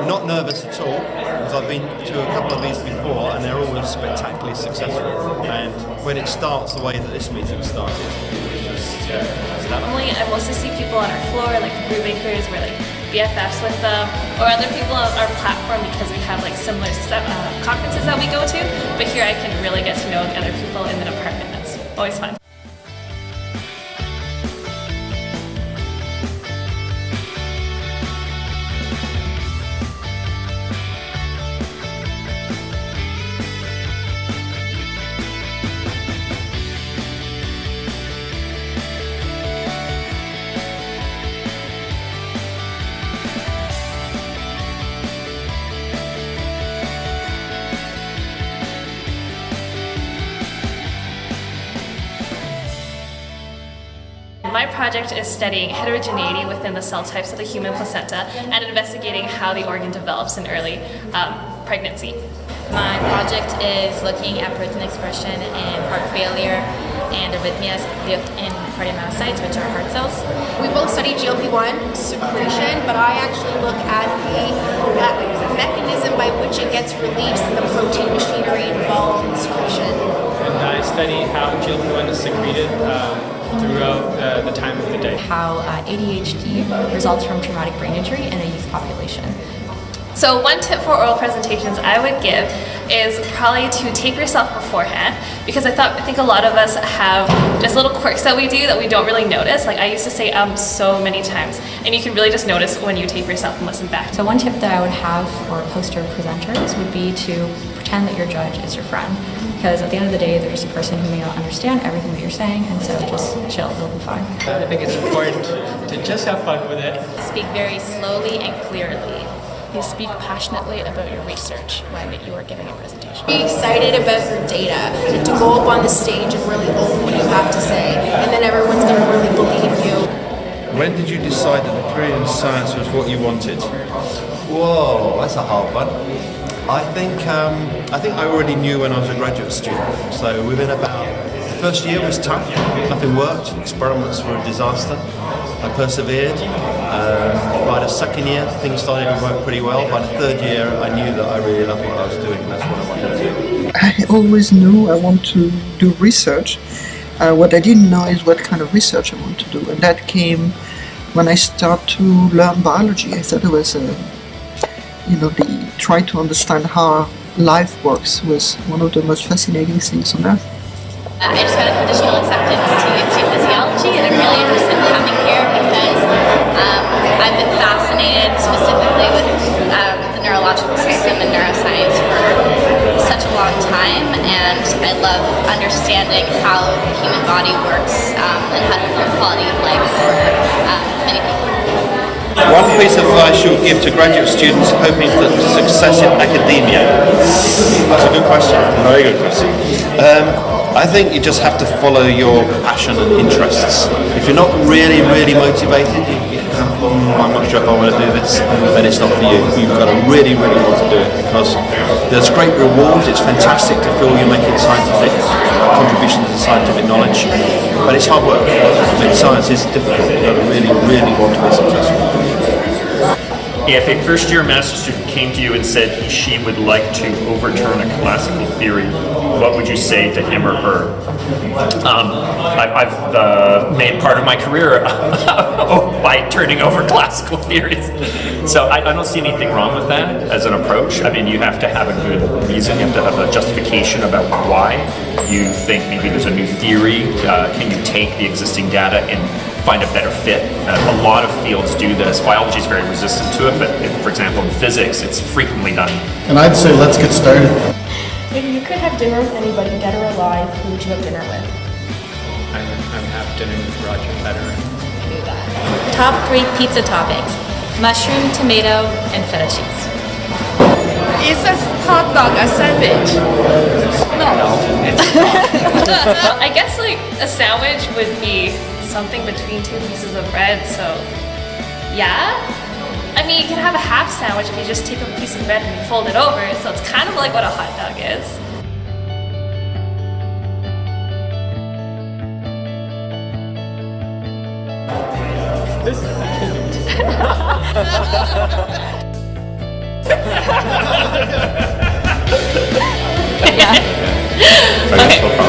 not nervous at all, because I've been to a couple of these before and they're always spectacularly successful. And when it starts the way that this meeting started, it was just normally I mostly see people on our floor, like brew makers, we're like BFFs with them, or other people on our platform because we have like similar conferences that we go to. But here I can really get to know the other people in the department. That's always fun. My project is studying heterogeneity within the cell types of the human placenta and investigating how the organ develops in early pregnancy. My project is looking at protein expression in heart failure and arrhythmias in cardiomyocytes, which are heart cells. We both study GLP-1 secretion, but I actually look at the mechanism by which it gets released in the protein machinery involved in secretion. And I study how GLP-1 is secreted throughout the time of the day. How ADHD results from traumatic brain injury in a youth population. So one tip for oral presentations I would give is probably to tape yourself beforehand, because I think a lot of us have just little quirks that we do that we don't really notice. Like I used to say so many times, and you can really just notice when you tape yourself and listen back. So one tip that I would have for poster presenters would be to pretend that your judge is your friend. Because at the end of the day, they're just a person who may not understand everything that you're saying, and so just chill, it'll be fine. I think it's important to just have fun with it. Speak very slowly and clearly. You speak passionately about your research when you are giving a presentation. Be excited about your data and to go up on the stage and really own what you have to say, and then everyone's going to really believe you. When did you decide that a career in science was what you wanted? Whoa, that's a hard one. I think I already knew when I was a graduate student. So within about the first year was tough. Nothing worked. Experiments were a disaster. I persevered. By the second year, things started to work pretty well. By the third year, I knew that I really loved what I was doing, and that's what I wanted to do. I always knew I want to do research. What I didn't know is what kind of research I want to do, and that came when I started to learn biology. I thought it was try to understand how life works was one of the most fascinating things on earth. I just got a conditional acceptance to Physiology, and I'm really interested in coming here because I've been fascinated specifically with the neurological system and neuroscience for such a long time, and I love understanding how the human body works and how to improve quality of life for many people. One piece of advice you would give to graduate students hoping for success in academia? That's a good question. Very good question. I think you just have to follow your passion and interests. If you're not really, really motivated, you can I'm not sure if I want to do this, then it's not for you. You've got to really, really want to do it, because there's great rewards. It's fantastic to feel you're making scientific contributions to scientific knowledge, but it's hard work. Science is difficult. You've got to really, really want to be successful. If a first-year master's student came to you and said she would like to overturn a classical theory, what would you say to him or her? I've made part of my career by turning over classical theories. So I don't see anything wrong with that as an approach. I mean, you have to have a good reason. You have to have a justification about why you think maybe there's a new theory. Can you take the existing data and find a better fit? A lot of fields do this. Biology is very resistant to it, but for example, in physics, it's frequently done. And I'd say let's get started. If you could have dinner with anybody, dead or alive, who would you have dinner with? I'm have dinner with Roger Federer. Top 3 pizza toppings: mushroom, tomato, and feta cheese. Is a hot dog a sandwich? No. I guess like a sandwich would be something between 2 pieces of bread, so yeah. I mean, you can have a half sandwich if you just take a piece of bread and you fold it over, so it's kind of like what a hot dog is. Yeah. Okay, no problem.